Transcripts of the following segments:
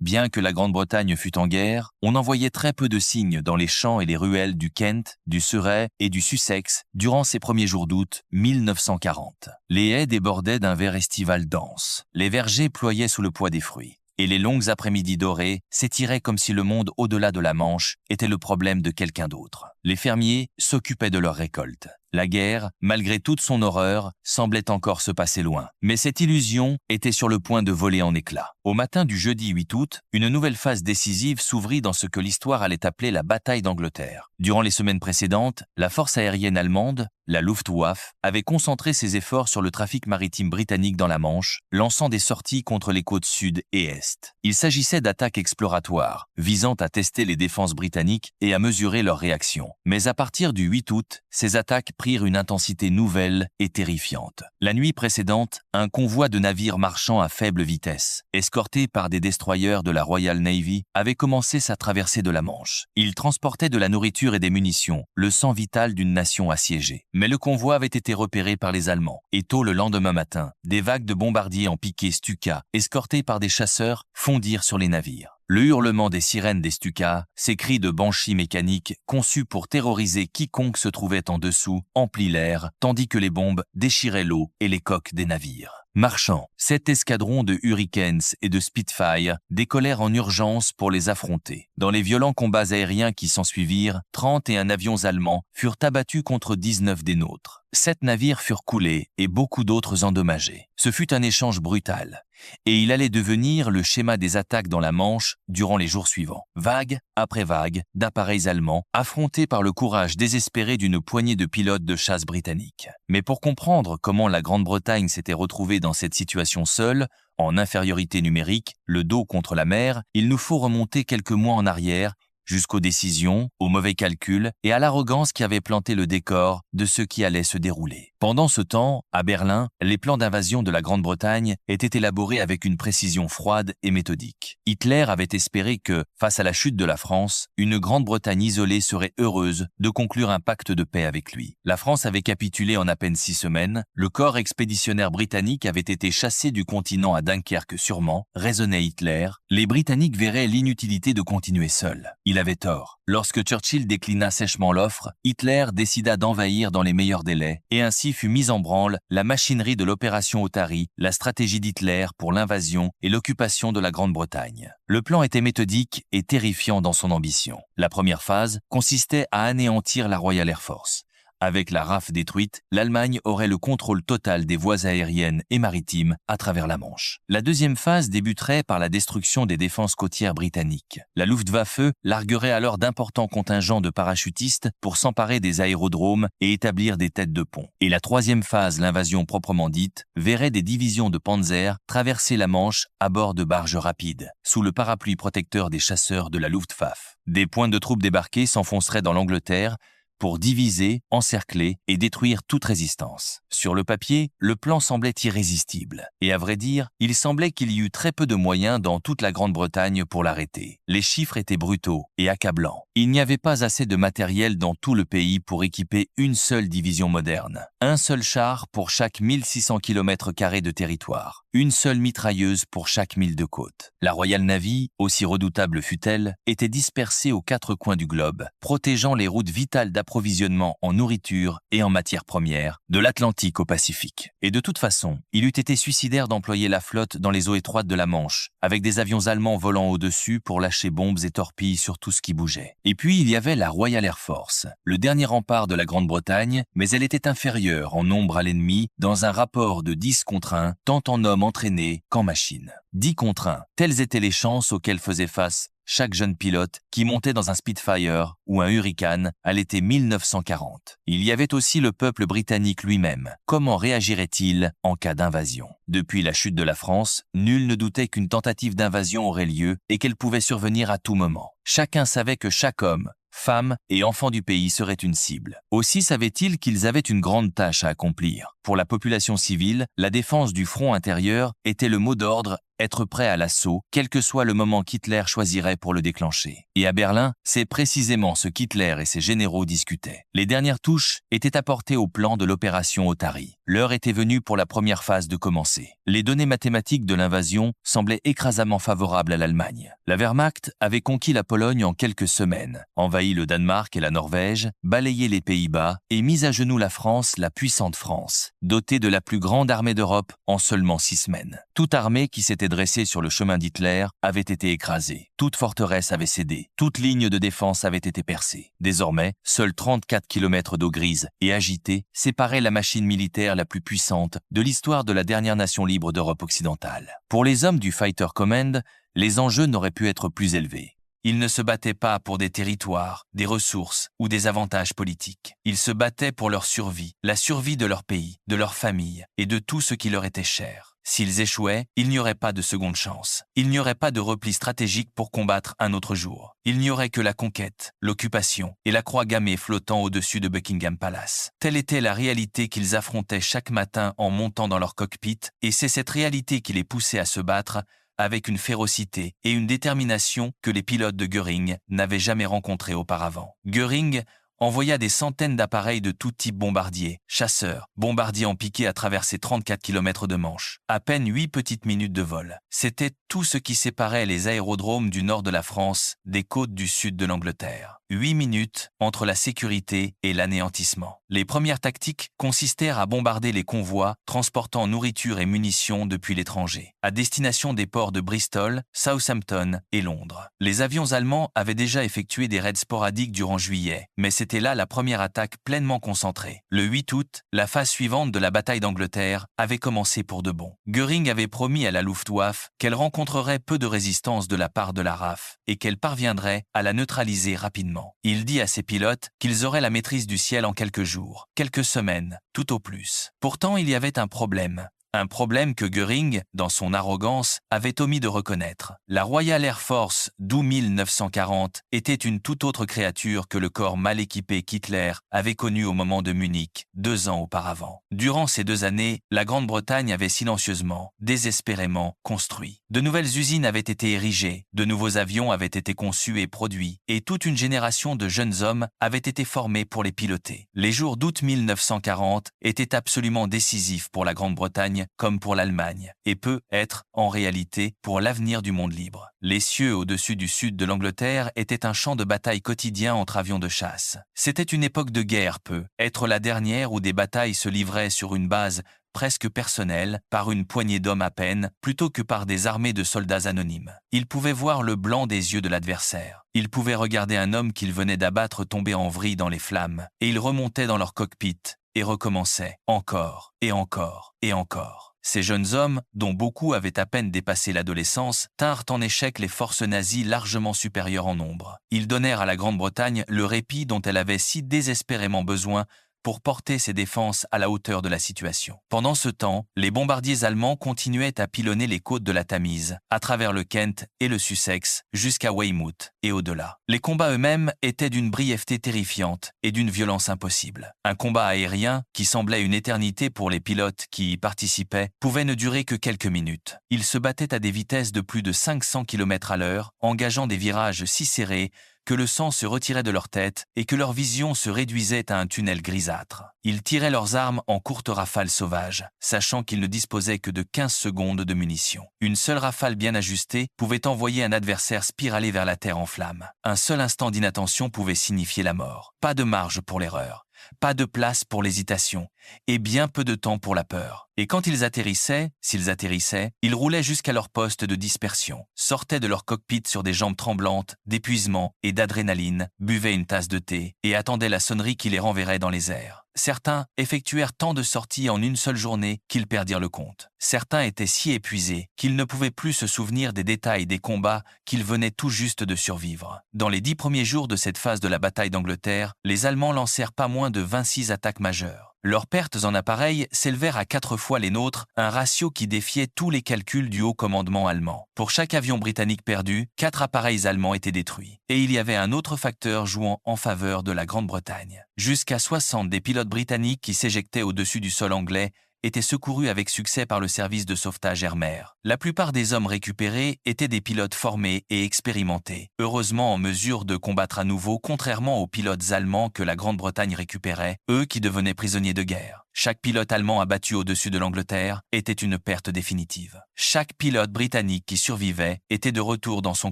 Bien que la Grande-Bretagne fût en guerre, on en voyait très peu de signes dans les champs et les ruelles du Kent, du Surrey et du Sussex durant ces premiers jours d'août 1940. Les haies débordaient d'un vert estival dense. Les vergers ployaient sous le poids des fruits. Et les longues après-midi dorées s'étiraient comme si le monde au-delà de la Manche était le problème de quelqu'un d'autre. Les fermiers s'occupaient de leur récolte. La guerre, malgré toute son horreur, semblait encore se passer loin. Mais cette illusion était sur le point de voler en éclats. Au matin du jeudi 8 août, une nouvelle phase décisive s'ouvrit dans ce que l'histoire allait appeler la bataille d'Angleterre. Durant les semaines précédentes, la force aérienne allemande, la Luftwaffe, avait concentré ses efforts sur le trafic maritime britannique dans la Manche, lançant des sorties contre les côtes sud et est. Il s'agissait d'attaques exploratoires, visant à tester les défenses britanniques et à mesurer leur réaction. Mais à partir du 8 août, ces attaques prirent une intensité nouvelle et terrifiante. La nuit précédente, un convoi de navires marchands à faible vitesse, escorté par des destroyers de la Royal Navy, avait commencé sa traversée de la Manche. Il transportait de la nourriture et des munitions, le sang vital d'une nation assiégée. Mais le convoi avait été repéré par les Allemands, et tôt le lendemain matin, des vagues de bombardiers en piqué Stuka, escortés par des chasseurs, fondirent sur les navires. Le hurlement des sirènes des Stuka, ces cris de banshee mécaniques conçus pour terroriser quiconque se trouvait en dessous, emplit l'air, tandis que les bombes déchiraient l'eau et les coques des navires. Marchant, 7 escadrons de Hurricanes et de Spitfire décollèrent en urgence pour les affronter. Dans les violents combats aériens qui s'ensuivirent, 31 avions allemands furent abattus contre 19 des nôtres. 7 navires furent coulés et beaucoup d'autres endommagés. Ce fut un échange brutal. Et il allait devenir le schéma des attaques dans la Manche durant les jours suivants. Vague après vague d'appareils allemands affrontés par le courage désespéré d'une poignée de pilotes de chasse britanniques. Mais pour comprendre comment la Grande-Bretagne s'était retrouvée dans cette situation seule, en infériorité numérique, le dos contre la mer, il nous faut remonter quelques mois en arrière jusqu'aux décisions, aux mauvais calculs et à l'arrogance qui avait planté le décor de ce qui allait se dérouler. Pendant ce temps, à Berlin, les plans d'invasion de la Grande-Bretagne étaient élaborés avec une précision froide et méthodique. Hitler avait espéré que, face à la chute de la France, une Grande-Bretagne isolée serait heureuse de conclure un pacte de paix avec lui. La France avait capitulé en à peine 6 semaines, le corps expéditionnaire britannique avait été chassé du continent à Dunkerque sûrement, raisonnait Hitler, les Britanniques verraient l'inutilité de continuer seuls. Il avait tort. Lorsque Churchill déclina sèchement l'offre, Hitler décida d'envahir dans les meilleurs délais et ainsi fut mise en branle la machinerie de l'opération Otari, la stratégie d'Hitler pour l'invasion et l'occupation de la Grande-Bretagne. Le plan était méthodique et terrifiant dans son ambition. La première phase consistait à anéantir la Royal Air Force. Avec la RAF détruite, l'Allemagne aurait le contrôle total des voies aériennes et maritimes à travers la Manche. La deuxième phase débuterait par la destruction des défenses côtières britanniques. La Luftwaffe larguerait alors d'importants contingents de parachutistes pour s'emparer des aérodromes et établir des têtes de pont. Et la troisième phase, l'invasion proprement dite, verrait des divisions de Panzer traverser la Manche à bord de barges rapides, sous le parapluie protecteur des chasseurs de la Luftwaffe. Des points de troupes débarqués s'enfonceraient dans l'Angleterre pour diviser, encercler et détruire toute résistance. Sur le papier, le plan semblait irrésistible. Et à vrai dire, il semblait qu'il y eût très peu de moyens dans toute la Grande-Bretagne pour l'arrêter. Les chiffres étaient brutaux et accablants. Il n'y avait pas assez de matériel dans tout le pays pour équiper une seule division moderne. Un seul char pour chaque 1600 km² de territoire. Une seule mitrailleuse pour chaque mille de côte. La Royal Navy, aussi redoutable fût-elle, était dispersée aux 4 coins du globe, protégeant les routes vitales d'approvisionnement en nourriture et en matières premières, de l'Atlantique au Pacifique. Et de toute façon, il eût été suicidaire d'employer la flotte dans les eaux étroites de la Manche, avec des avions allemands volant au-dessus pour lâcher bombes et torpilles sur tout ce qui bougeait. Et puis il y avait la Royal Air Force, le dernier rempart de la Grande-Bretagne, mais elle était inférieure en nombre à l'ennemi dans un rapport de 10 contre 1, tant en hommes entraînés qu'en machines. 10 contre 1, telles étaient les chances auxquelles faisait face chaque jeune pilote qui montait dans un Spitfire ou un Hurricane à l'été 1940. Il y avait aussi le peuple britannique lui-même. Comment réagirait-il en cas d'invasion? Depuis la chute de la France, nul ne doutait qu'une tentative d'invasion aurait lieu et qu'elle pouvait survenir à tout moment. Chacun savait que chaque homme, femmes et enfants du pays seraient une cible. Aussi savaient-ils qu'ils avaient une grande tâche à accomplir. Pour la population civile, la défense du front intérieur était le mot d'ordre être prêt à l'assaut, quel que soit le moment qu'Hitler choisirait pour le déclencher. Et à Berlin, c'est précisément ce qu'Hitler et ses généraux discutaient. Les dernières touches étaient apportées au plan de l'opération Otari. L'heure était venue pour la première phase de commencer. Les données mathématiques de l'invasion semblaient écrasamment favorables à l'Allemagne. La Wehrmacht avait conquis la Pologne en quelques semaines, envahi le Danemark et la Norvège, balayé les Pays-Bas et mis à genoux la France, la puissante France, dotée de la plus grande armée d'Europe en seulement 6 semaines. Toute armée qui s'était dressée sur le chemin d'Hitler avait été écrasée. Toute forteresse avait cédé. Toute ligne de défense avait été percée. Désormais, seuls 34 km d'eau grise et agitée séparaient la machine militaire la plus puissante de l'histoire de la dernière nation libre d'Europe occidentale. Pour les hommes du Fighter Command, les enjeux n'auraient pu être plus élevés. Ils ne se battaient pas pour des territoires, des ressources ou des avantages politiques. Ils se battaient pour leur survie, la survie de leur pays, de leur famille et de tout ce qui leur était cher. S'ils échouaient, il n'y aurait pas de seconde chance. Il n'y aurait pas de repli stratégique pour combattre un autre jour. Il n'y aurait que la conquête, l'occupation et la croix gammée flottant au-dessus de Buckingham Palace. Telle était la réalité qu'ils affrontaient chaque matin en montant dans leur cockpit, et c'est cette réalité qui les poussait à se battre avec une férocité et une détermination que les pilotes de Göring n'avaient jamais rencontrées auparavant. Göring envoya des centaines d'appareils de tout type bombardiers, chasseurs, bombardiers en piqué à travers ses 34 km de Manche. À peine 8 petites minutes de vol. C'était tout ce qui séparait les aérodromes du nord de la France des côtes du sud de l'Angleterre. 8 minutes entre la sécurité et l'anéantissement. Les premières tactiques consistèrent à bombarder les convois transportant nourriture et munitions depuis l'étranger, à destination des ports de Bristol, Southampton et Londres. Les avions allemands avaient déjà effectué des raids sporadiques durant juillet, mais c'était là la première attaque pleinement concentrée. Le 8 août, la phase suivante de la bataille d'Angleterre avait commencé pour de bon. Göring avait promis à la Luftwaffe qu'elle rencontrerait peu de résistance de la part de la RAF et qu'elle parviendrait à la neutraliser rapidement. Il dit à ses pilotes qu'ils auraient la maîtrise du ciel en quelques jours, quelques semaines, tout au plus. Pourtant, il y avait un problème. Un problème que Göring, dans son arrogance, avait omis de reconnaître. La Royal Air Force d'Août 1940 était une toute autre créature que le corps mal équipé qu'Hitler avait connu au moment de Munich, 2 ans auparavant. Durant ces 2 années, la Grande-Bretagne avait silencieusement, désespérément construit. De nouvelles usines avaient été érigées, de nouveaux avions avaient été conçus et produits, et toute une génération de jeunes hommes avait été formée pour les piloter. Les jours d'août 1940 étaient absolument décisifs pour la Grande-Bretagne comme pour l'Allemagne, et peut être, en réalité, pour l'avenir du monde libre. Les cieux au-dessus du sud de l'Angleterre étaient un champ de bataille quotidien entre avions de chasse. C'était une époque de guerre peut être la dernière où des batailles se livraient sur une base presque personnelle, par une poignée d'hommes à peine, plutôt que par des armées de soldats anonymes. Ils pouvaient voir le blanc des yeux de l'adversaire. Ils pouvaient regarder un homme qu'ils venaient d'abattre tomber en vrille dans les flammes, et ils remontaient dans leur cockpit, et recommençaient, encore, et encore, et encore. Ces jeunes hommes, dont beaucoup avaient à peine dépassé l'adolescence, tinrent en échec les forces nazies largement supérieures en nombre. Ils donnèrent à la Grande-Bretagne le répit dont elle avait si désespérément besoin pour porter ses défenses à la hauteur de la situation. Pendant ce temps, les bombardiers allemands continuaient à pilonner les côtes de la Tamise, à travers le Kent et le Sussex, jusqu'à Weymouth et au-delà. Les combats eux-mêmes étaient d'une brièveté terrifiante et d'une violence impossible. Un combat aérien, qui semblait une éternité pour les pilotes qui y participaient, pouvait ne durer que quelques minutes. Ils se battaient à des vitesses de plus de 500 km à l'heure, engageant des virages si serrés que le sang se retirait de leur tête et que leur vision se réduisait à un tunnel grisâtre. Ils tiraient leurs armes en courtes rafales sauvages, sachant qu'ils ne disposaient que de 15 secondes de munitions. Une seule rafale bien ajustée pouvait envoyer un adversaire spiraler vers la terre en flammes. Un seul instant d'inattention pouvait signifier la mort. Pas de marge pour l'erreur. Pas de place pour l'hésitation, et bien peu de temps pour la peur. Et quand ils atterrissaient, s'ils atterrissaient, ils roulaient jusqu'à leur poste de dispersion, sortaient de leur cockpit sur des jambes tremblantes, d'épuisement et d'adrénaline, buvaient une tasse de thé et attendaient la sonnerie qui les renverrait dans les airs. Certains effectuèrent tant de sorties en une seule journée qu'ils perdirent le compte. Certains étaient si épuisés qu'ils ne pouvaient plus se souvenir des détails des combats qu'ils venaient tout juste de survivre. Dans les 10 premiers jours de cette phase de la bataille d'Angleterre, les Allemands lancèrent pas moins de 26 attaques majeures. Leurs pertes en appareils s'élevèrent à 4 fois les nôtres, un ratio qui défiait tous les calculs du haut commandement allemand. Pour chaque avion britannique perdu, 4 appareils allemands étaient détruits. Et il y avait un autre facteur jouant en faveur de la Grande-Bretagne. Jusqu'à 60 des pilotes britanniques qui s'éjectaient au-dessus du sol anglais étaient secourus avec succès par le service de sauvetage Air Mer. La plupart des hommes récupérés étaient des pilotes formés et expérimentés, heureusement en mesure de combattre à nouveau contrairement aux pilotes allemands que la Grande-Bretagne récupérait, eux qui devenaient prisonniers de guerre. Chaque pilote allemand abattu au-dessus de l'Angleterre était une perte définitive. Chaque pilote britannique qui survivait était de retour dans son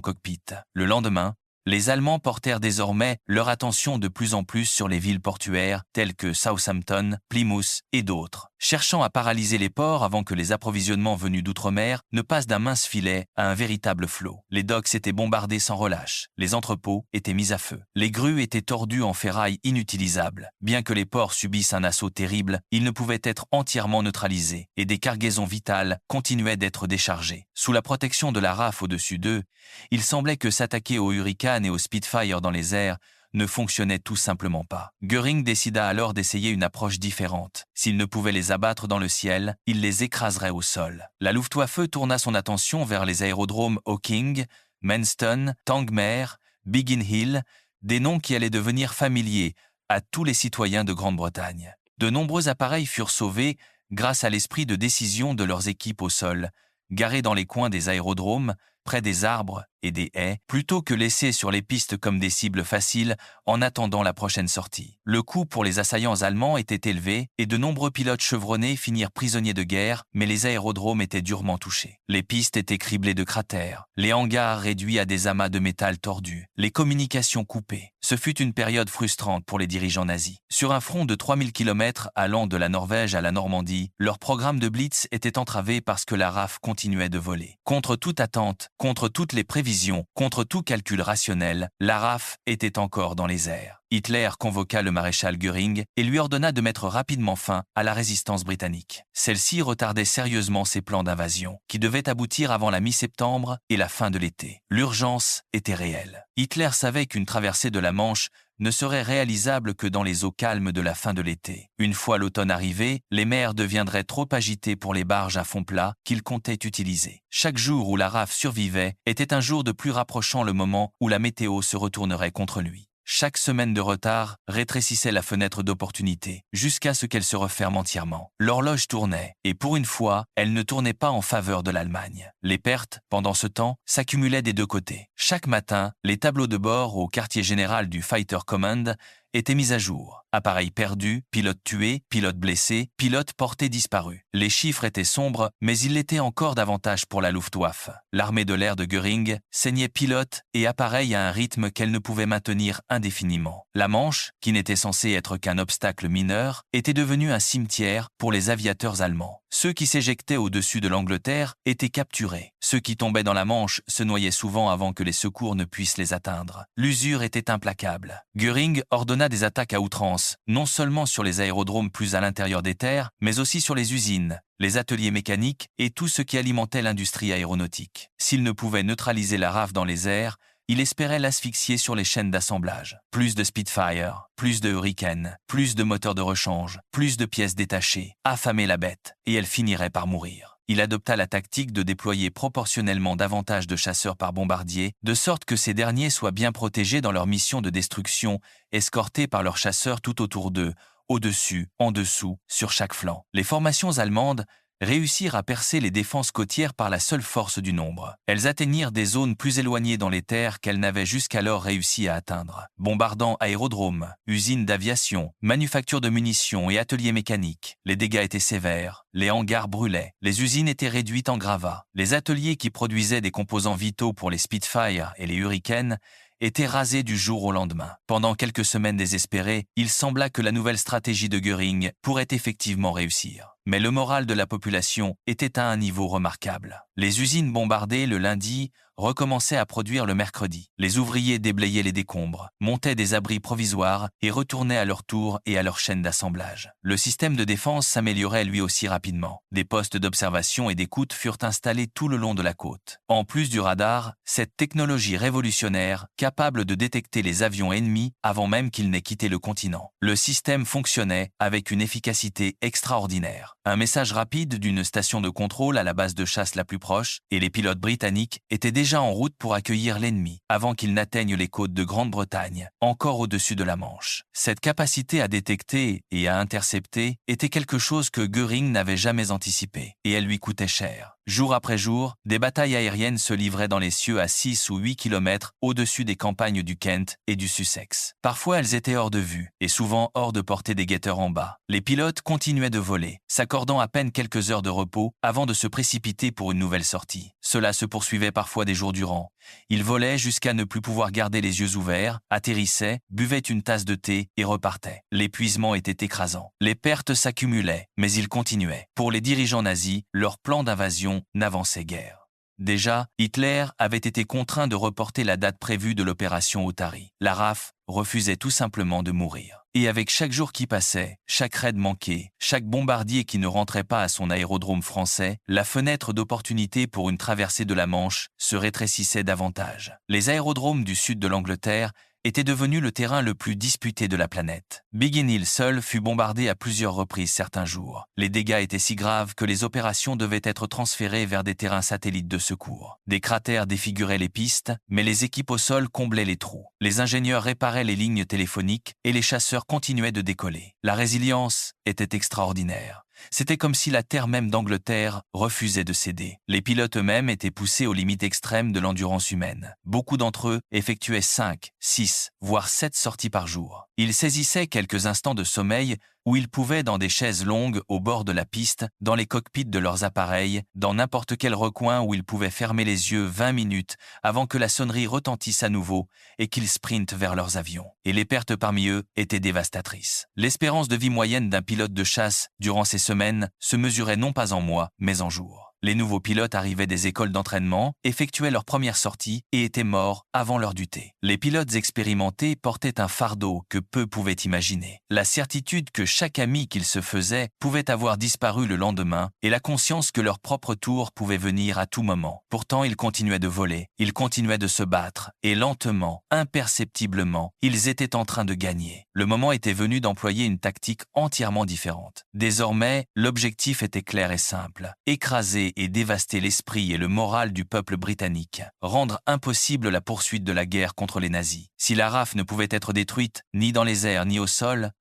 cockpit. Le lendemain, les Allemands portèrent désormais leur attention de plus en plus sur les villes portuaires telles que Southampton, Plymouth et d'autres, cherchant à paralyser les ports avant que les approvisionnements venus d'outre-mer ne passent d'un mince filet à un véritable flot. Les docks étaient bombardés sans relâche, les entrepôts étaient mis à feu, les grues étaient tordues en ferraille inutilisables. Bien que les ports subissent un assaut terrible, ils ne pouvaient être entièrement neutralisés et des cargaisons vitales continuaient d'être déchargées. Sous la protection de la RAF au-dessus d'eux, il semblait que s'attaquer aux Hurricanes et aux Spitfire dans les airs ne fonctionnait tout simplement pas. Göring décida alors d'essayer une approche différente. S'il ne pouvait les abattre dans le ciel, il les écraserait au sol. La Luftwaffe tourna son attention vers les aérodromes Hawking, Manston, Tangmere, Biggin Hill, des noms qui allaient devenir familiers à tous les citoyens de Grande-Bretagne. De nombreux appareils furent sauvés grâce à l'esprit de décision de leurs équipes au sol, garés dans les coins des aérodromes, près des arbres et des haies, plutôt que laissés sur les pistes comme des cibles faciles en attendant la prochaine sortie. Le coût pour les assaillants allemands était élevé et de nombreux pilotes chevronnés finirent prisonniers de guerre, mais les aérodromes étaient durement touchés. Les pistes étaient criblées de cratères, les hangars réduits à des amas de métal tordus, les communications coupées. Ce fut une période frustrante pour les dirigeants nazis. Sur un front de 3000 km allant de la Norvège à la Normandie, leur programme de Blitz était entravé parce que la RAF continuait de voler. Contre toute attente, contre toutes les prévisions, contre tout calcul rationnel, la RAF était encore dans les airs. Hitler convoqua le maréchal Göring et lui ordonna de mettre rapidement fin à la résistance britannique. Celle-ci retardait sérieusement ses plans d'invasion, qui devaient aboutir avant la mi-septembre et la fin de l'été. L'urgence était réelle. Hitler savait qu'une traversée de la Manche ne serait réalisable que dans les eaux calmes de la fin de l'été. Une fois l'automne arrivé, les mers deviendraient trop agitées pour les barges à fond plat qu'il comptait utiliser. Chaque jour où la RAF survivait était un jour de plus rapprochant le moment où la météo se retournerait contre lui. Chaque semaine de retard rétrécissait la fenêtre d'opportunité, jusqu'à ce qu'elle se referme entièrement. L'horloge tournait, et pour une fois, elle ne tournait pas en faveur de l'Allemagne. Les pertes, pendant ce temps, s'accumulaient des deux côtés. Chaque matin, les tableaux de bord au quartier général du Fighter Command étaient mis à jour. Appareils perdus, pilotes tués, pilotes blessés, pilotes portés disparus. Les chiffres étaient sombres, mais ils l'étaient encore davantage pour la Luftwaffe. L'armée de l'air de Göring saignait pilotes et appareils à un rythme qu'elle ne pouvait maintenir indéfiniment. La Manche, qui n'était censée être qu'un obstacle mineur, était devenue un cimetière pour les aviateurs allemands. Ceux qui s'éjectaient au-dessus de l'Angleterre étaient capturés. Ceux qui tombaient dans la Manche se noyaient souvent avant que les secours ne puissent les atteindre. L'usure était implacable. Göring ordonna des attaques à outrance, non seulement sur les aérodromes plus à l'intérieur des terres, mais aussi sur les usines, les ateliers mécaniques et tout ce qui alimentait l'industrie aéronautique. S'il ne pouvait neutraliser la RAF dans les airs, il espérait l'asphyxier sur les chaînes d'assemblage. Plus de Spitfire, plus de Hurricane, plus de moteurs de rechange, plus de pièces détachées, affamer la bête, et elle finirait par mourir. Il adopta la tactique de déployer proportionnellement davantage de chasseurs par bombardier, de sorte que ces derniers soient bien protégés dans leur mission de destruction, escortés par leurs chasseurs tout autour d'eux, au-dessus, en dessous, sur chaque flanc. Les formations allemandes réussirent à percer les défenses côtières par la seule force du nombre. Elles atteignirent des zones plus éloignées dans les terres qu'elles n'avaient jusqu'alors réussi à atteindre. Bombardant aérodromes, usines d'aviation, manufactures de munitions et ateliers mécaniques, les dégâts étaient sévères, les hangars brûlaient, les usines étaient réduites en gravats. Les ateliers qui produisaient des composants vitaux pour les Spitfire et les Hurricanes étaient rasés du jour au lendemain. Pendant quelques semaines désespérées, il sembla que la nouvelle stratégie de Göring pourrait effectivement réussir. Mais le moral de la population était à un niveau remarquable. Les usines bombardées le lundi recommençaient à produire le mercredi. Les ouvriers déblayaient les décombres, montaient des abris provisoires et retournaient à leur tour et à leur chaîne d'assemblage. Le système de défense s'améliorait lui aussi rapidement. Des postes d'observation et d'écoute furent installés tout le long de la côte. En plus du radar, cette technologie révolutionnaire, capable de détecter les avions ennemis avant même qu'ils n'aient quitté le continent. Le système fonctionnait avec une efficacité extraordinaire. Un message rapide d'une station de contrôle à la base de chasse la plus proche, et les pilotes britanniques étaient déjà en route pour accueillir l'ennemi, avant qu'il n'atteigne les côtes de Grande-Bretagne, encore au-dessus de la Manche. Cette capacité à détecter et à intercepter était quelque chose que Göring n'avait jamais anticipé, et elle lui coûtait cher. Jour après jour, des batailles aériennes se livraient dans les cieux à 6 ou 8 kilomètres au-dessus des campagnes du Kent et du Sussex. Parfois elles étaient hors de vue, et souvent hors de portée des guetteurs en bas. Les pilotes continuaient de voler, s'accordant à peine quelques heures de repos avant de se précipiter pour une nouvelle sortie. Cela se poursuivait parfois des jours durant. Ils volaient jusqu'à ne plus pouvoir garder les yeux ouverts, atterrissaient, buvaient une tasse de thé et repartaient. L'épuisement était écrasant. Les pertes s'accumulaient, mais ils continuaient. Pour les dirigeants nazis, leur plan d'invasion n'avançait guère. Déjà, Hitler avait été contraint de reporter la date prévue de l'opération Otari. La RAF refusait tout simplement de mourir. Et avec chaque jour qui passait, chaque raid manqué, chaque bombardier qui ne rentrait pas à son aérodrome français, la fenêtre d'opportunité pour une traversée de la Manche se rétrécissait davantage. Les aérodromes du sud de l'Angleterre était devenu le terrain le plus disputé de la planète. Biggin Hill seul fut bombardé à plusieurs reprises certains jours. Les dégâts étaient si graves que les opérations devaient être transférées vers des terrains satellites de secours. Des cratères défiguraient les pistes, mais les équipes au sol comblaient les trous. Les ingénieurs réparaient les lignes téléphoniques et les chasseurs continuaient de décoller. La résilience était extraordinaire. C'était comme si la terre même d'Angleterre refusait de céder. Les pilotes eux-mêmes étaient poussés aux limites extrêmes de l'endurance humaine. Beaucoup d'entre eux effectuaient 5, 6, voire 7 sorties par jour. Ils saisissaient quelques instants de sommeil où ils pouvaient dans des chaises longues au bord de la piste, dans les cockpits de leurs appareils, dans n'importe quel recoin où ils pouvaient fermer les yeux 20 minutes avant que la sonnerie retentisse à nouveau et qu'ils sprintent vers leurs avions. Et les pertes parmi eux étaient dévastatrices. L'espérance de vie moyenne d'un pilote de chasse durant ces semaines se mesurait non pas en mois, mais en jours. Les nouveaux pilotes arrivaient des écoles d'entraînement, effectuaient leur première sortie et étaient morts avant l'heure du thé. Les pilotes expérimentés portaient un fardeau que peu pouvaient imaginer. La certitude que chaque ami qu'ils se faisaient pouvait avoir disparu le lendemain et la conscience que leur propre tour pouvait venir à tout moment. Pourtant, ils continuaient de voler, ils continuaient de se battre et lentement, imperceptiblement, ils étaient en train de gagner. Le moment était venu d'employer une tactique entièrement différente. Désormais, l'objectif était clair et simple. Écraser et dévaster l'esprit et le moral du peuple britannique, rendre impossible la poursuite de la guerre contre les nazis. Si la RAF ne pouvait être détruite, ni dans les airs ni au sol,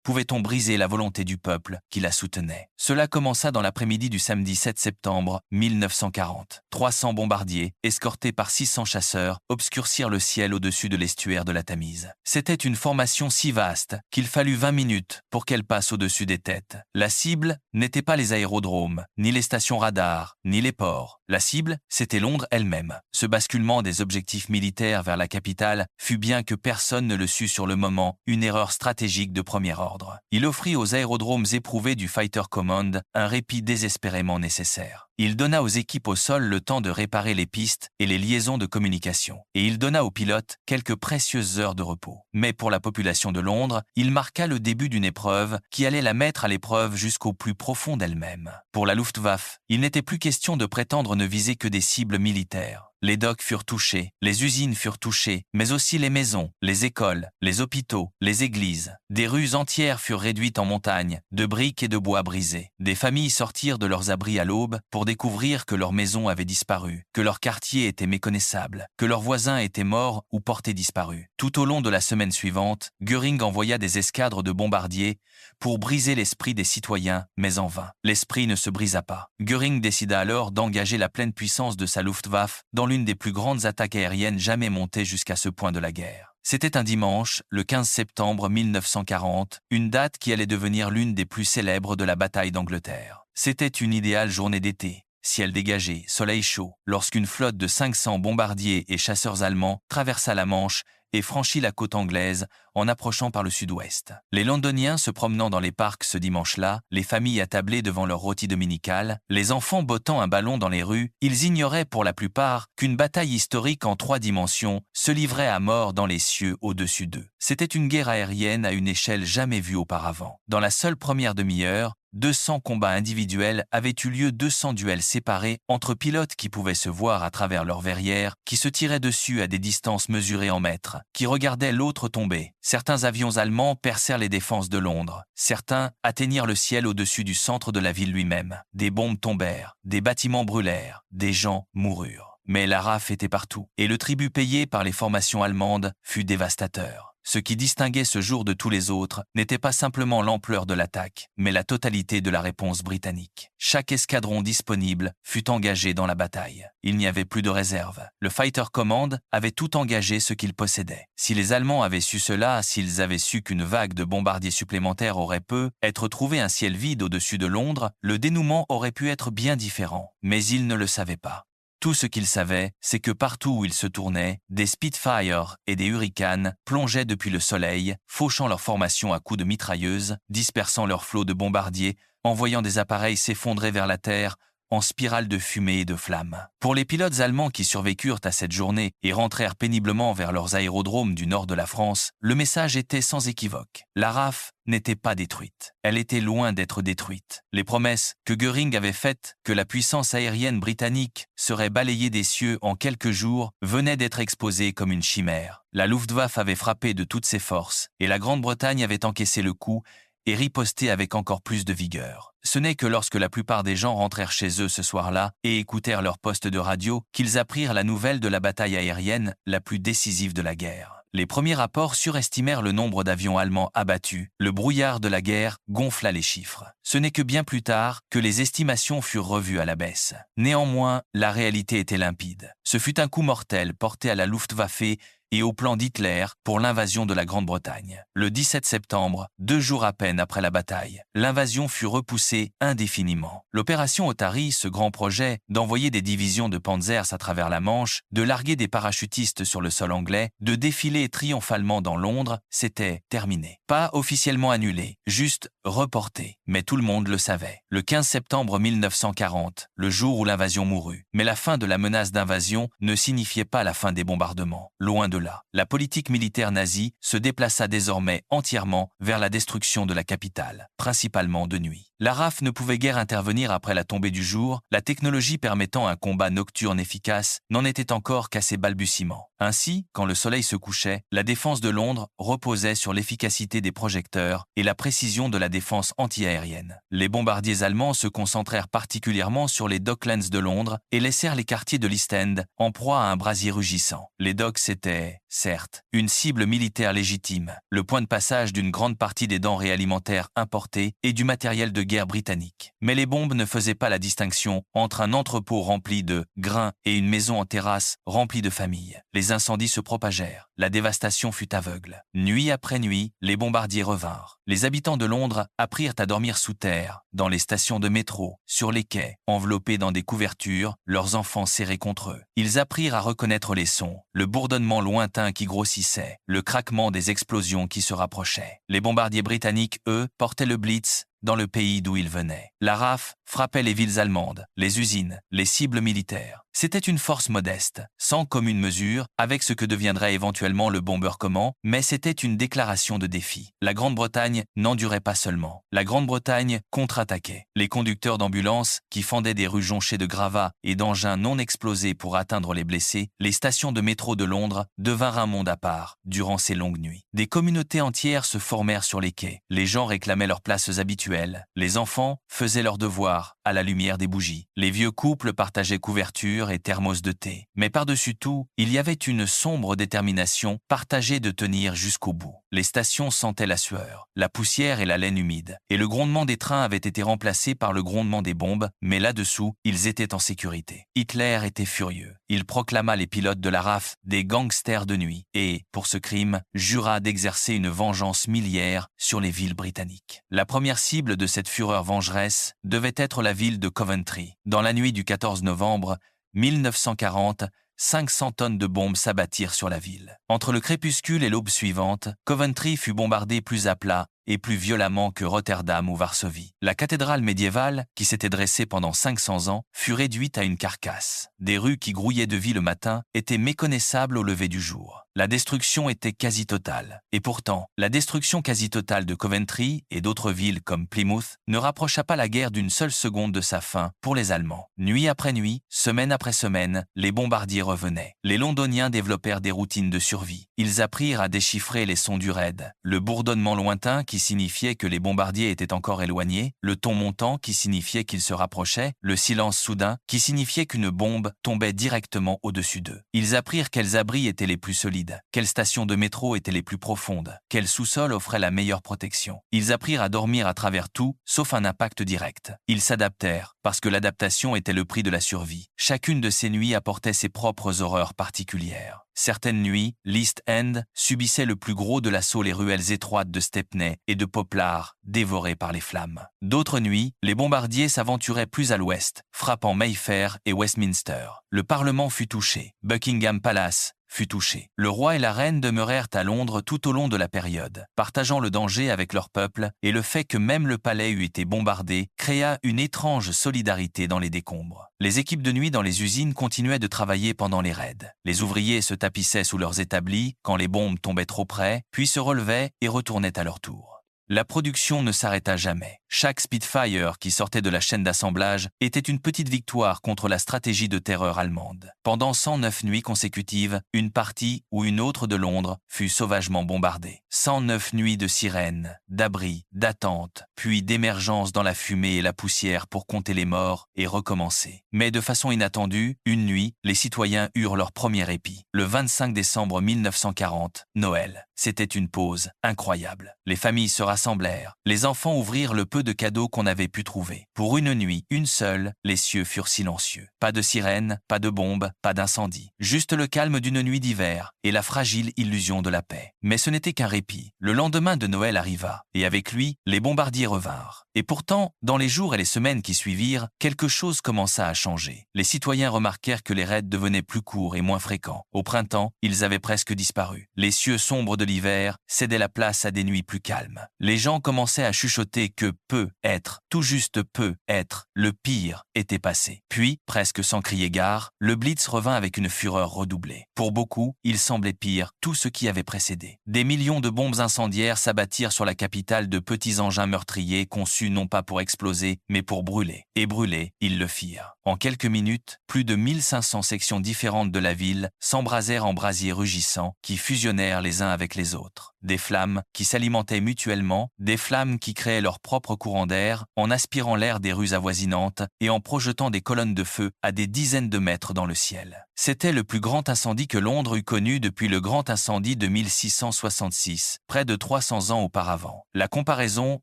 pouvait-on briser la volonté du peuple qui la soutenait. Cela commença dans l'après-midi du samedi 7 septembre 1940. 300 bombardiers, escortés par 600 chasseurs, obscurcirent le ciel au-dessus de l'estuaire de la Tamise. C'était une formation si vaste qu'il fallut 20 minutes pour qu'elle passe au-dessus des têtes. La cible n'était pas les aérodromes, ni les stations radar, ni les ports. La cible, c'était Londres elle-même. Ce basculement des objectifs militaires vers la capitale fut, bien que personne ne le sût sur le moment, une erreur stratégique de premier ordre. Il offrit aux aérodromes éprouvés du Fighter Command un répit désespérément nécessaire. Il donna aux équipes au sol le temps de réparer les pistes et les liaisons de communication. Et il donna aux pilotes quelques précieuses heures de repos. Mais pour la population de Londres, il marqua le début d'une épreuve qui allait la mettre à l'épreuve jusqu'au plus profond d'elle-même. Pour la Luftwaffe, il n'était plus question de prétendre ne viser que des cibles militaires. Les docks furent touchés, les usines furent touchées, mais aussi les maisons, les écoles, les hôpitaux, les églises. Des rues entières furent réduites en montagnes, de briques et de bois brisés. Des familles sortirent de leurs abris à l'aube pour découvrir que leur maison avait disparu, que leur quartier était méconnaissable, que leurs voisins étaient morts ou portés disparus. Tout au long de la semaine suivante, Göring envoya des escadres de bombardiers pour briser l'esprit des citoyens, mais en vain. L'esprit ne se brisa pas. Göring décida alors d'engager la pleine puissance de sa Luftwaffe dans l'une des plus grandes attaques aériennes jamais montées jusqu'à ce point de la guerre. C'était un dimanche, le 15 septembre 1940, une date qui allait devenir l'une des plus célèbres de la bataille d'Angleterre. C'était une idéale journée d'été. Ciel dégagé, soleil chaud, lorsqu'une flotte de 500 bombardiers et chasseurs allemands traversa la Manche et franchit la côte anglaise en approchant par le sud-ouest. Les Londoniens se promenant dans les parcs ce dimanche-là, les familles attablées devant leur rôti dominical, les enfants bottant un ballon dans les rues, ils ignoraient pour la plupart qu'une bataille historique en 3 dimensions se livrait à mort dans les cieux au-dessus d'eux. C'était une guerre aérienne à une échelle jamais vue auparavant. Dans la seule première demi-heure, 200 combats individuels avaient eu lieu, 200 duels séparés entre pilotes qui pouvaient se voir à travers leurs verrières, qui se tiraient dessus à des distances mesurées en mètres, qui regardaient l'autre tomber. Certains avions allemands percèrent les défenses de Londres. Certains atteignirent le ciel au-dessus du centre de la ville lui-même. Des bombes tombèrent, des bâtiments brûlèrent, des gens moururent. Mais la RAF était partout, et le tribut payé par les formations allemandes fut dévastateur. Ce qui distinguait ce jour de tous les autres n'était pas simplement l'ampleur de l'attaque, mais la totalité de la réponse britannique. Chaque escadron disponible fut engagé dans la bataille. Il n'y avait plus de réserve. Le Fighter Command avait tout engagé ce qu'il possédait. Si les Allemands avaient su cela, s'ils avaient su qu'une vague de bombardiers supplémentaires aurait être trouvé un ciel vide au-dessus de Londres, le dénouement aurait pu être bien différent. Mais ils ne le savaient pas. Tout ce qu'ils savaient, c'est que partout où ils se tournaient, des Spitfire et des Hurricanes plongeaient depuis le soleil, fauchant leur formation à coups de mitrailleuses, dispersant leurs flots de bombardiers, envoyant des appareils s'effondrer vers la terre, en spirale de fumée et de flammes. Pour les pilotes allemands qui survécurent à cette journée et rentrèrent péniblement vers leurs aérodromes du nord de la France, le message était sans équivoque. La RAF n'était pas détruite. Elle était loin d'être détruite. Les promesses que Göring avait faites que la puissance aérienne britannique serait balayée des cieux en quelques jours venaient d'être exposées comme une chimère. La Luftwaffe avait frappé de toutes ses forces et la Grande-Bretagne avait encaissé le coup et riposté avec encore plus de vigueur. Ce n'est que lorsque la plupart des gens rentrèrent chez eux ce soir-là et écoutèrent leur poste de radio qu'ils apprirent la nouvelle de la bataille aérienne la plus décisive de la guerre. Les premiers rapports surestimèrent le nombre d'avions allemands abattus. Le brouillard de la guerre gonfla les chiffres. Ce n'est que bien plus tard que les estimations furent revues à la baisse. Néanmoins, la réalité était limpide. Ce fut un coup mortel porté à la Luftwaffe et au plan d'Hitler pour l'invasion de la Grande-Bretagne. Le 17 septembre, 2 jours à peine après la bataille, l'invasion fut repoussée indéfiniment. L'opération Otari, ce grand projet d'envoyer des divisions de Panzers à travers la Manche, de larguer des parachutistes sur le sol anglais, de défiler triomphalement dans Londres, c'était terminé. Pas officiellement annulé, juste reporté. Mais tout le monde le savait. Le 15 septembre 1940, le jour où l'invasion mourut. Mais la fin de la menace d'invasion ne signifiait pas la fin des bombardements. Loin de là. La politique militaire nazie se déplaça désormais entièrement vers la destruction de la capitale, principalement de nuit. La RAF ne pouvait guère intervenir après la tombée du jour, la technologie permettant un combat nocturne efficace n'en était encore qu'à ses balbutiements. Ainsi, quand le soleil se couchait, la défense de Londres reposait sur l'efficacité des projecteurs et la précision de la défense antiaérienne. Les bombardiers allemands se concentrèrent particulièrement sur les Docklands de Londres et laissèrent les quartiers de l'East End en proie à un brasier rugissant. Les docks étaient, certes, une cible militaire légitime, le point de passage d'une grande partie des denrées alimentaires importées et du matériel de guerre britannique. Mais les bombes ne faisaient pas la distinction entre un entrepôt rempli de grains et une maison en terrasse remplie de familles. Les incendies se propagèrent. La dévastation fut aveugle. Nuit après nuit, les bombardiers revinrent. Les habitants de Londres apprirent à dormir sous terre, dans les stations de métro, sur les quais, enveloppés dans des couvertures, leurs enfants serrés contre eux. Ils apprirent à reconnaître les sons, le bourdonnement lointain qui grossissait, le craquement des explosions qui se rapprochaient. Les bombardiers britanniques, eux, portaient le Blitz dans le pays d'où ils venaient. La RAF frappait les villes allemandes, les usines, les cibles militaires. C'était une force modeste, sans commune mesure avec ce que deviendrait éventuellement le Bomber-Command, mais c'était une déclaration de défi. La Grande-Bretagne n'endurait pas seulement. La Grande-Bretagne contre-attaquait. Les conducteurs d'ambulances, qui fendaient des rues jonchées de gravats et d'engins non explosés pour atteindre les blessés, les stations de métro de Londres devinrent un monde à part durant ces longues nuits. Des communautés entières se formèrent sur les quais. Les gens réclamaient leurs places habituelles. Les enfants faisaient leurs devoirs à la lumière des bougies. Les vieux couples partageaient couvertures et thermos de thé. Mais par-dessus tout, il y avait une sombre détermination partagée de tenir jusqu'au bout. Les stations sentaient la sueur, la poussière et la laine humide, et le grondement des trains avait été remplacé par le grondement des bombes, mais là-dessous, ils étaient en sécurité. Hitler était furieux. Il proclama les pilotes de la RAF des gangsters de nuit et, pour ce crime, jura d'exercer une vengeance milliaire sur les villes britanniques. La première cible de cette fureur vengeresse devait être la ville de Coventry. Dans la nuit du 14 novembre 1940, 500 tonnes de bombes s'abattirent sur la ville. Entre le crépuscule et l'aube suivante, Coventry fut bombardée plus à plat et plus violemment que Rotterdam ou Varsovie. La cathédrale médiévale, qui s'était dressée pendant 500 ans, fut réduite à une carcasse. Des rues qui grouillaient de vie le matin étaient méconnaissables au lever du jour. La destruction était quasi totale. Et pourtant, la destruction quasi totale de Coventry et d'autres villes comme Plymouth ne rapprocha pas la guerre d'une seule seconde de sa fin pour les Allemands. Nuit après nuit, semaine après semaine, les bombardiers revenaient. Les Londoniens développèrent des routines de survie. Ils apprirent à déchiffrer les sons du raid. Le bourdonnement lointain qui signifiait que les bombardiers étaient encore éloignés, le ton montant qui signifiait qu'ils se rapprochaient, le silence soudain qui signifiait qu'une bombe tombait directement au-dessus d'eux. Ils apprirent quels abris étaient les plus solides, quelles stations de métro étaient les plus profondes, quel sous-sol offrait la meilleure protection. Ils apprirent à dormir à travers tout, sauf un impact direct. Ils s'adaptèrent, parce que l'adaptation était le prix de la survie. Chacune de ces nuits apportait ses propres horreurs particulières. Certaines nuits, l'East End subissait le plus gros de l'assaut, les ruelles étroites de Stepney et de Poplar, dévorées par les flammes. D'autres nuits, les bombardiers s'aventuraient plus à l'ouest, frappant Mayfair et Westminster. Le Parlement fut touché. Buckingham Palace fut touché. Le roi et la reine demeurèrent à Londres tout au long de la période, partageant le danger avec leur peuple, et le fait que même le palais eût été bombardé créa une étrange solidarité dans les décombres. Les équipes de nuit dans les usines continuaient de travailler pendant les raids. Les ouvriers se tapissaient sous leurs établis quand les bombes tombaient trop près, puis se relevaient et retournaient à leur tour. La production ne s'arrêta jamais. Chaque Spitfire qui sortait de la chaîne d'assemblage était une petite victoire contre la stratégie de terreur allemande. Pendant 109 nuits consécutives, une partie ou une autre de Londres fut sauvagement bombardée. 109 nuits de sirènes, d'abris, d'attente, puis d'émergence dans la fumée et la poussière pour compter les morts et recommencer. Mais de façon inattendue, une nuit, les citoyens eurent leur premier répit. Le 25 décembre 1940, Noël. C'était une pause incroyable. Les familles se rassemblèrent. Les enfants ouvrirent le peu de cadeaux qu'on avait pu trouver. Pour une nuit, une seule, les cieux furent silencieux. Pas de sirène, pas de bombe, pas d'incendie. Juste le calme d'une nuit d'hiver et la fragile illusion de la paix. Mais ce n'était qu'un répit. Le lendemain de Noël arriva, et avec lui, les bombardiers revinrent. Et pourtant, dans les jours et les semaines qui suivirent, quelque chose commença à changer. Les citoyens remarquèrent que les raids devenaient plus courts et moins fréquents. Au printemps, ils avaient presque disparu. Les cieux sombres de l'hiver cédaient la place à des nuits plus calmes. Les gens commençaient à chuchoter que peut être, tout juste peut être, le pire était passé. Puis, presque sans crier gare, le Blitz revint avec une fureur redoublée. Pour beaucoup, il semblait pire tout ce qui avait précédé. Des millions de bombes incendiaires s'abattirent sur la capitale, de petits engins meurtriers conçus non pas pour exploser, mais pour brûler. Et brûler, ils le firent. En quelques minutes, plus de 1500 sections différentes de la ville s'embrasèrent en brasiers rugissants qui fusionnèrent les uns avec les autres. Des flammes qui s'alimentaient mutuellement, des flammes qui créaient leur propre courant d'air en aspirant l'air des rues avoisinantes et en projetant des colonnes de feu à des dizaines de mètres dans le ciel. C'était le plus grand incendie que Londres eût connu depuis le grand incendie de 1666, près de 300 ans auparavant. La comparaison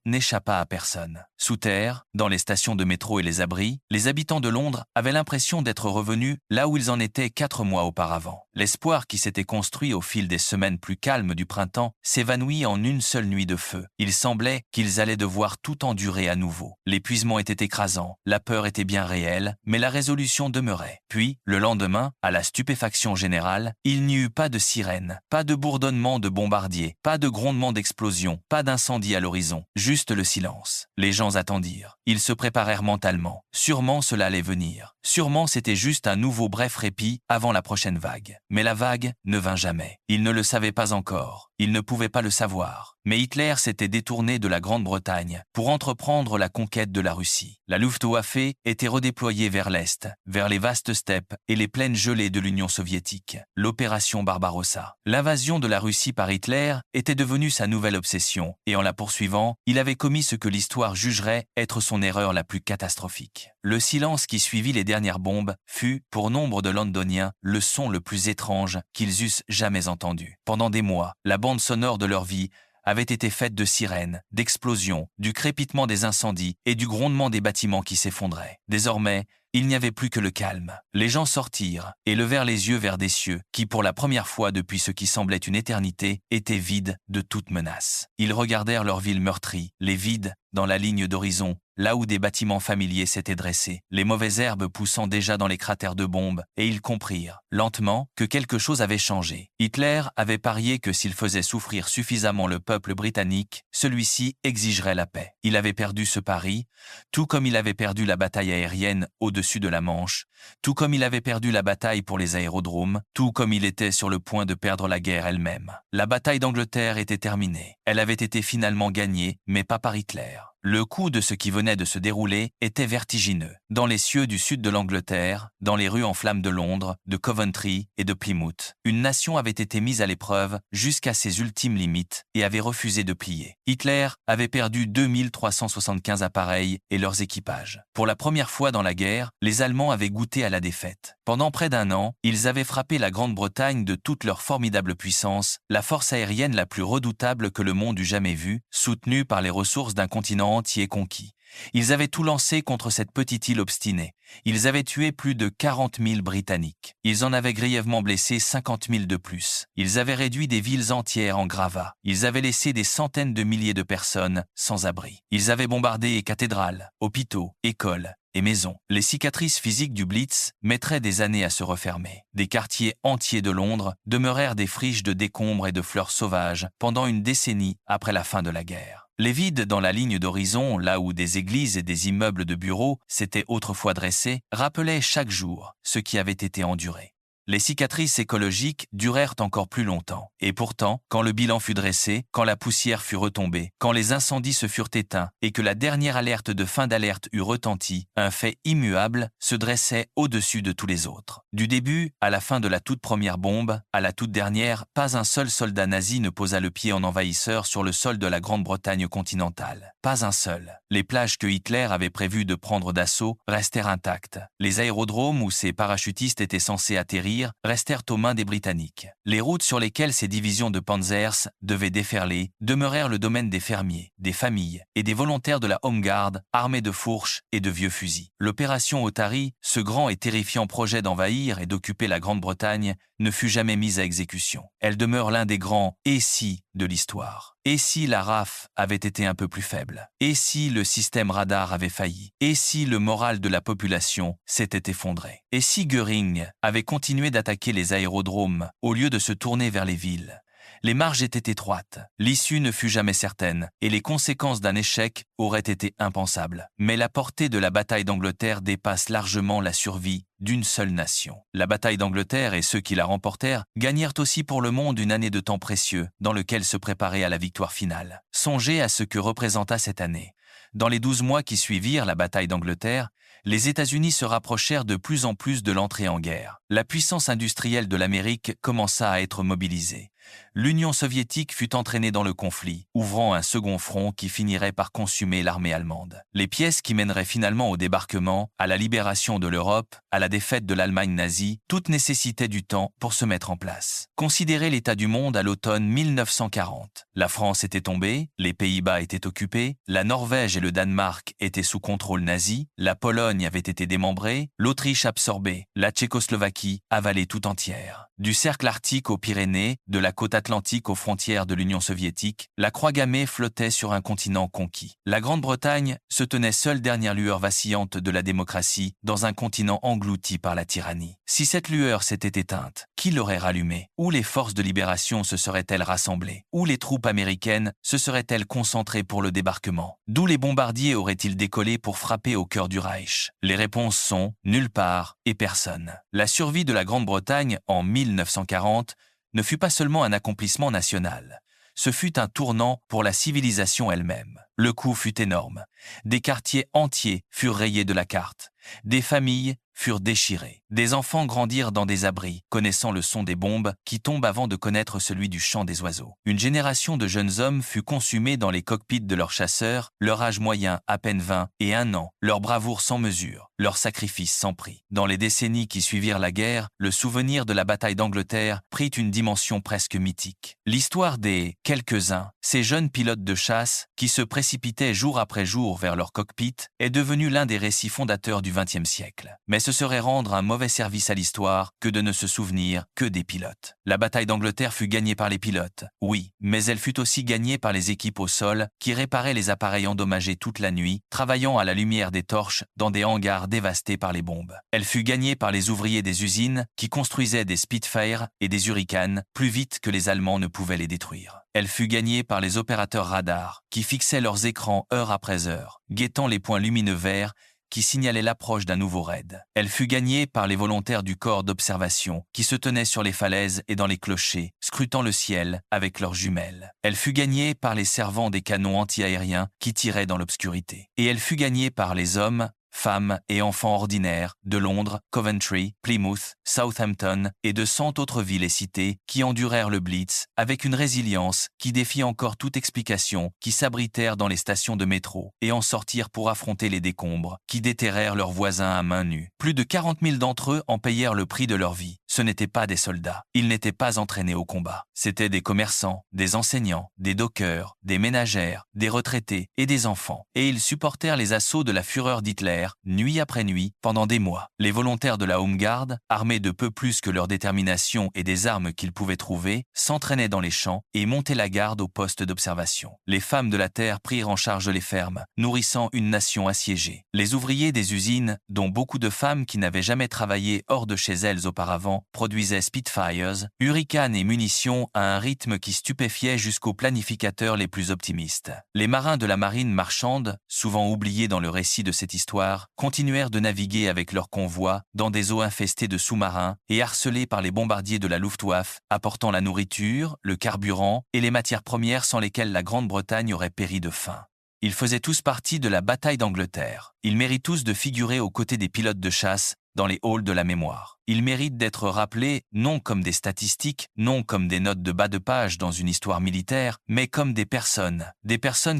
n'échappa à personne. Sous terre, dans les stations de métro et les abris, les habitants de Londres avaient l'impression d'être revenus là où ils en étaient 4 mois auparavant. L'espoir qui s'était construit au fil des semaines plus calmes du printemps s'évanouit en une seule nuit de feu. Il semblait qu'ils allaient devoir tout endurer à nouveau. L'épuisement était écrasant, la peur était bien réelle, mais la résolution demeurait. Puis, le lendemain, à la stupéfaction générale, il n'y eut pas de sirène, pas de bourdonnement de bombardiers, pas de grondement d'explosion, pas d'incendie à l'horizon, juste le silence. Les gens attendirent. Ils se préparèrent mentalement. Sûrement cela allait venir. Sûrement c'était juste un nouveau bref répit avant la prochaine vague. Mais la vague ne vint jamais. Ils ne le savaient pas encore. Ils ne pouvaient pas le savoir. Mais Hitler s'était détourné de la Grande-Bretagne pour entreprendre la conquête de la Russie. La Luftwaffe était redéployée vers l'Est, vers les vastes steppes et les plaines gelées de l'Union soviétique. L'opération Barbarossa. L'invasion de la Russie par Hitler était devenue sa nouvelle obsession, et en la poursuivant, il avait commis ce que l'histoire jugerait être son erreur la plus catastrophique. Le silence qui suivit les dernières bombes fut, pour nombre de Londoniens, le son le plus étrange qu'ils eussent jamais entendu. Pendant des mois, la bande sonore de leur vie avait été faite de sirènes, d'explosions, du crépitement des incendies et du grondement des bâtiments qui s'effondraient. Désormais, il n'y avait plus que le calme. Les gens sortirent et levèrent les yeux vers des cieux qui, pour la première fois depuis ce qui semblait une éternité, étaient vides de toute menace. Ils regardèrent leur ville meurtrie, les vides dans la ligne d'horizon là où des bâtiments familiers s'étaient dressés, les mauvaises herbes poussant déjà dans les cratères de bombes, et ils comprirent, lentement, que quelque chose avait changé. Hitler avait parié que s'il faisait souffrir suffisamment le peuple britannique, celui-ci exigerait la paix. Il avait perdu ce pari, tout comme il avait perdu la bataille aérienne au-dessus de la Manche, tout comme il avait perdu la bataille pour les aérodromes, tout comme il était sur le point de perdre la guerre elle-même. La bataille d'Angleterre était terminée. Elle avait été finalement gagnée, mais pas par Hitler. Le coup de ce qui venait de se dérouler était vertigineux. Dans les cieux du sud de l'Angleterre, dans les rues en flammes de Londres, de Coventry et de Plymouth, une nation avait été mise à l'épreuve jusqu'à ses ultimes limites et avait refusé de plier. Hitler avait perdu 2375 appareils et leurs équipages. Pour la première fois dans la guerre, les Allemands avaient goûté à la défaite. Pendant près d'un an, ils avaient frappé la Grande-Bretagne de toute leur formidable puissance, la force aérienne la plus redoutable que le monde eût jamais vue, soutenue par les ressources d'un continent entier conquis. Ils avaient tout lancé contre cette petite île obstinée. Ils avaient tué plus de 40 000 Britanniques. Ils en avaient grièvement blessé 50 000 de plus. Ils avaient réduit des villes entières en gravats. Ils avaient laissé des centaines de milliers de personnes sans abri. Ils avaient bombardé cathédrales, hôpitaux, écoles et maisons. Les cicatrices physiques du Blitz mettraient des années à se refermer. Des quartiers entiers de Londres demeurèrent des friches de décombres et de fleurs sauvages pendant une décennie après la fin de la guerre. Les vides dans la ligne d'horizon, là où des églises et des immeubles de bureaux s'étaient autrefois dressés, rappelaient chaque jour ce qui avait été enduré. Les cicatrices écologiques durèrent encore plus longtemps. Et pourtant, quand le bilan fut dressé, quand la poussière fut retombée, quand les incendies se furent éteints et que la dernière alerte de fin d'alerte eut retenti, un fait immuable se dressait au-dessus de tous les autres. Du début à la fin de la toute première bombe, à la toute dernière, pas un seul soldat nazi ne posa le pied en envahisseur sur le sol de la Grande-Bretagne continentale. Pas un seul. Les plages que Hitler avait prévu de prendre d'assaut restèrent intactes. Les aérodromes où ses parachutistes étaient censés atterrir restèrent aux mains des Britanniques. Les routes sur lesquelles ces divisions de Panzers devaient déferler demeurèrent le domaine des fermiers, des familles et des volontaires de la Home Guard armés de fourches et de vieux fusils. L'opération Otari, ce grand et terrifiant projet d'envahir et d'occuper la Grande-Bretagne, ne fut jamais mise à exécution. Elle demeure l'un des grands « et si » de l'histoire. Et si la RAF avait été un peu plus faible? Et si le système radar avait failli? Et si le moral de la population s'était effondré? Et si Göring avait continué d'attaquer les aérodromes au lieu de se tourner vers les villes? Les marges étaient étroites, l'issue ne fut jamais certaine et les conséquences d'un échec auraient été impensables. Mais la portée de la bataille d'Angleterre dépasse largement la survie d'une seule nation. La bataille d'Angleterre et ceux qui la remportèrent gagnèrent aussi pour le monde une année de temps précieux dans lequel se préparer à la victoire finale. Songez à ce que représenta cette année. Dans les 12 mois qui suivirent la bataille d'Angleterre, les États-Unis se rapprochèrent de plus en plus de l'entrée en guerre. La puissance industrielle de l'Amérique commença à être mobilisée. L'Union soviétique fut entraînée dans le conflit, ouvrant un second front qui finirait par consumer l'armée allemande. Les pièces qui mèneraient finalement au débarquement, à la libération de l'Europe, à la défaite de l'Allemagne nazie, toutes nécessitaient du temps pour se mettre en place. Considérez l'état du monde à l'automne 1940. La France était tombée, les Pays-Bas étaient occupés, la Norvège et le Danemark étaient sous contrôle nazi, la Pologne avait été démembrée, l'Autriche absorbée, la Tchécoslovaquie avalée tout entière. Du cercle arctique aux Pyrénées, de la côte atlantique aux frontières de l'Union soviétique, la croix gammée flottait sur un continent conquis. La Grande-Bretagne se tenait seule dernière lueur vacillante de la démocratie dans un continent englouti par la tyrannie. Si cette lueur s'était éteinte, qui l'aurait rallumée? Où les forces de libération se seraient-elles rassemblées? Où les troupes américaines se seraient-elles concentrées pour le débarquement? D'où les bombardiers auraient-ils décollé pour frapper au cœur du Reich? Les réponses sont nulle part et personne. La survie de la Grande-Bretagne en 1940 ne fut pas seulement un accomplissement national, ce fut un tournant pour la civilisation elle-même. Le coup fut énorme. Des quartiers entiers furent rayés de la carte. Des familles furent déchirées. Des enfants grandirent dans des abris, connaissant le son des bombes qui tombent avant de connaître celui du chant des oiseaux. Une génération de jeunes hommes fut consumée dans les cockpits de leurs chasseurs, leur âge moyen à peine 20 et 1 an, leur bravoure sans mesure, leur sacrifice sans prix. Dans les décennies qui suivirent la guerre, le souvenir de la bataille d'Angleterre prit une dimension presque mythique. L'histoire des « quelques-uns », ces jeunes pilotes de chasse qui se précipitaient jour après jour vers leur cockpit, est devenue l'un des récits fondateurs du XXe siècle. Mais ce serait rendre un mauvais service à l'histoire que de ne se souvenir que des pilotes. La bataille d'Angleterre fut gagnée par les pilotes, oui, mais elle fut aussi gagnée par les équipes au sol qui réparaient les appareils endommagés toute la nuit, travaillant à la lumière des torches dans des hangars dévastés par les bombes. Elle fut gagnée par les ouvriers des usines qui construisaient des Spitfire et des Hurricanes plus vite que les Allemands ne pouvaient les détruire. Elle fut gagnée par les opérateurs radars qui fixaient leurs écrans heure après heure, guettant les points lumineux verts qui signalait l'approche d'un nouveau raid. Elle fut gagnée par les volontaires du corps d'observation qui se tenaient sur les falaises et dans les clochers, scrutant le ciel avec leurs jumelles. Elle fut gagnée par les servants des canons anti-aériens qui tiraient dans l'obscurité. Et elle fut gagnée par les hommes, femmes et enfants ordinaires de Londres, Coventry, Plymouth, Southampton et de 100 autres villes et cités qui endurèrent le Blitz avec une résilience qui défie encore toute explication, qui s'abritèrent dans les stations de métro et en sortirent pour affronter les décombres, qui déterrèrent leurs voisins à main nue. Plus de 40 000 d'entre eux en payèrent le prix de leur vie. Ce n'étaient pas des soldats. Ils n'étaient pas entraînés au combat. C'étaient des commerçants, des enseignants, des dockers, des ménagères, des retraités et des enfants. Et ils supportèrent les assauts de la fureur d'Hitler nuit après nuit, pendant des mois. Les volontaires de la Home Guard, armés de peu plus que leur détermination et des armes qu'ils pouvaient trouver, s'entraînaient dans les champs et montaient la garde au poste d'observation. Les femmes de la terre prirent en charge les fermes, nourrissant une nation assiégée. Les ouvriers des usines, dont beaucoup de femmes qui n'avaient jamais travaillé hors de chez elles auparavant, produisaient Spitfires, Hurricanes et munitions à un rythme qui stupéfiait jusqu'aux planificateurs les plus optimistes. Les marins de la marine marchande, souvent oubliés dans le récit de cette histoire, continuèrent de naviguer avec leurs convois dans des eaux infestées de sous-marins et harcelés par les bombardiers de la Luftwaffe, apportant la nourriture, le carburant et les matières premières sans lesquelles la Grande-Bretagne aurait péri de faim. Ils faisaient tous partie de la bataille d'Angleterre. Ils méritent tous de figurer aux côtés des pilotes de chasse dans les halls de la mémoire. Ils méritent d'être rappelés non comme des statistiques, non comme des notes de bas de page dans une histoire militaire, mais comme des personnes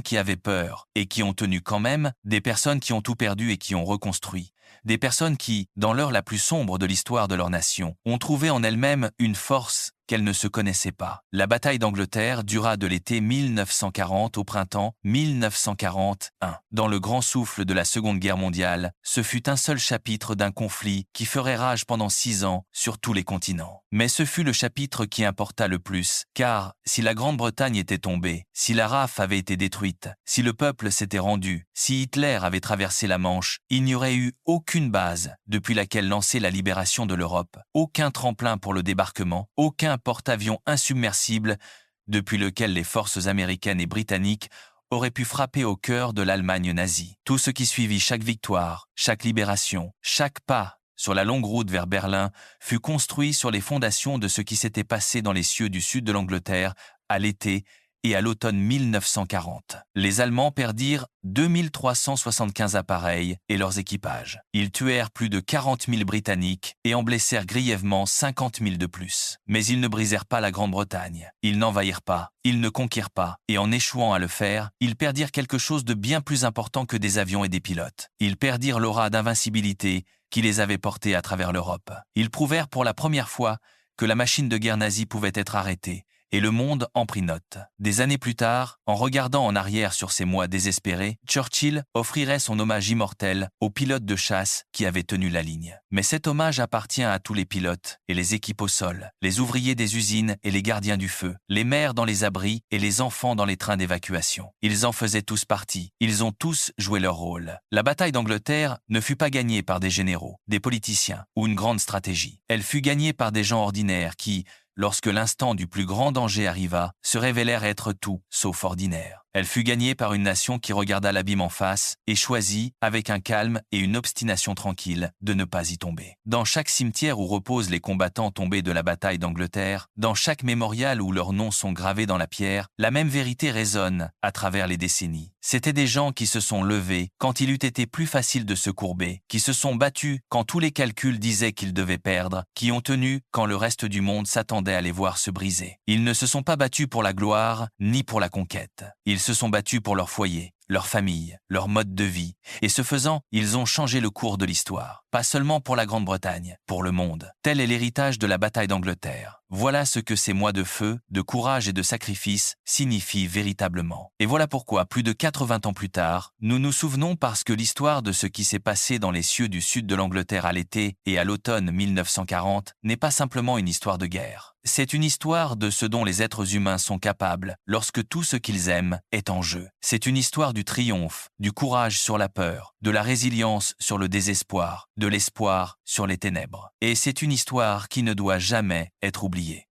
qui avaient peur et qui ont tenu quand même, des personnes qui ont tout perdu et qui ont reconstruit, des personnes qui, dans l'heure la plus sombre de l'histoire de leur nation, ont trouvé en elles-mêmes une force qu'elles ne se connaissaient pas. La bataille d'Angleterre dura de l'été 1940 au printemps 1941. Dans le grand souffle de la Seconde Guerre mondiale, ce fut un seul chapitre d'un conflit qui ferait rage pendant 6 ans sur tous les continents. Mais ce fut le chapitre qui importa le plus, car si la Grande-Bretagne était tombée, si la RAF avait été détruite, si le peuple s'était rendu, si Hitler avait traversé la Manche, il n'y aurait eu aucune base depuis laquelle lancer la libération de l'Europe, aucun tremplin pour le débarquement, aucun porte-avions insubmersible depuis lequel les forces américaines et britanniques auraient pu frapper au cœur de l'Allemagne nazie. Tout ce qui suivit chaque victoire, chaque libération, chaque pas sur la longue route vers Berlin fut construit sur les fondations de ce qui s'était passé dans les cieux du sud de l'Angleterre à l'été et à l'automne 1940. Les Allemands perdirent 2375 appareils et leurs équipages. Ils tuèrent plus de 40 000 Britanniques et en blessèrent grièvement 50 000 de plus. Mais ils ne brisèrent pas la Grande-Bretagne. Ils n'envahirent pas, ils ne conquirent pas, et en échouant à le faire, ils perdirent quelque chose de bien plus important que des avions et des pilotes. Ils perdirent l'aura d'invincibilité qui les avait portés à travers l'Europe. Ils prouvèrent pour la première fois que la machine de guerre nazie pouvait être arrêtée. Et le monde en prit note. Des années plus tard, en regardant en arrière sur ces mois désespérés, Churchill offrirait son hommage immortel aux pilotes de chasse qui avaient tenu la ligne. Mais cet hommage appartient à tous les pilotes et les équipes au sol, les ouvriers des usines et les gardiens du feu, les mères dans les abris et les enfants dans les trains d'évacuation. Ils en faisaient tous partie. Ils ont tous joué leur rôle. La bataille d'Angleterre ne fut pas gagnée par des généraux, des politiciens ou une grande stratégie. Elle fut gagnée par des gens ordinaires qui, lorsque l'instant du plus grand danger arriva, se révélèrent être tout sauf ordinaires. Elle fut gagnée par une nation qui regarda l'abîme en face et choisit, avec un calme et une obstination tranquille, de ne pas y tomber. Dans chaque cimetière où reposent les combattants tombés de la bataille d'Angleterre, dans chaque mémorial où leurs noms sont gravés dans la pierre, la même vérité résonne à travers les décennies. C'étaient des gens qui se sont levés quand il eût été plus facile de se courber, qui se sont battus quand tous les calculs disaient qu'ils devaient perdre, qui ont tenu quand le reste du monde s'attendait à les voir se briser. Ils ne se sont pas battus pour la gloire ni pour la conquête. Ils se sont battus pour leur foyer, leur famille, leur mode de vie, et ce faisant, ils ont changé le cours de l'histoire. Pas seulement pour la Grande-Bretagne, pour le monde. Tel est l'héritage de la bataille d'Angleterre. Voilà ce que ces mois de feu, de courage et de sacrifice signifient véritablement. Et voilà pourquoi, plus de 80 ans plus tard, nous nous souvenons parce que l'histoire de ce qui s'est passé dans les cieux du sud de l'Angleterre à l'été et à l'automne 1940 n'est pas simplement une histoire de guerre. C'est une histoire de ce dont les êtres humains sont capables lorsque tout ce qu'ils aiment est en jeu. C'est une histoire du triomphe, du courage sur la peur, de la résilience sur le désespoir, de l'espoir sur les ténèbres. Et c'est une histoire qui ne doit jamais être oubliée.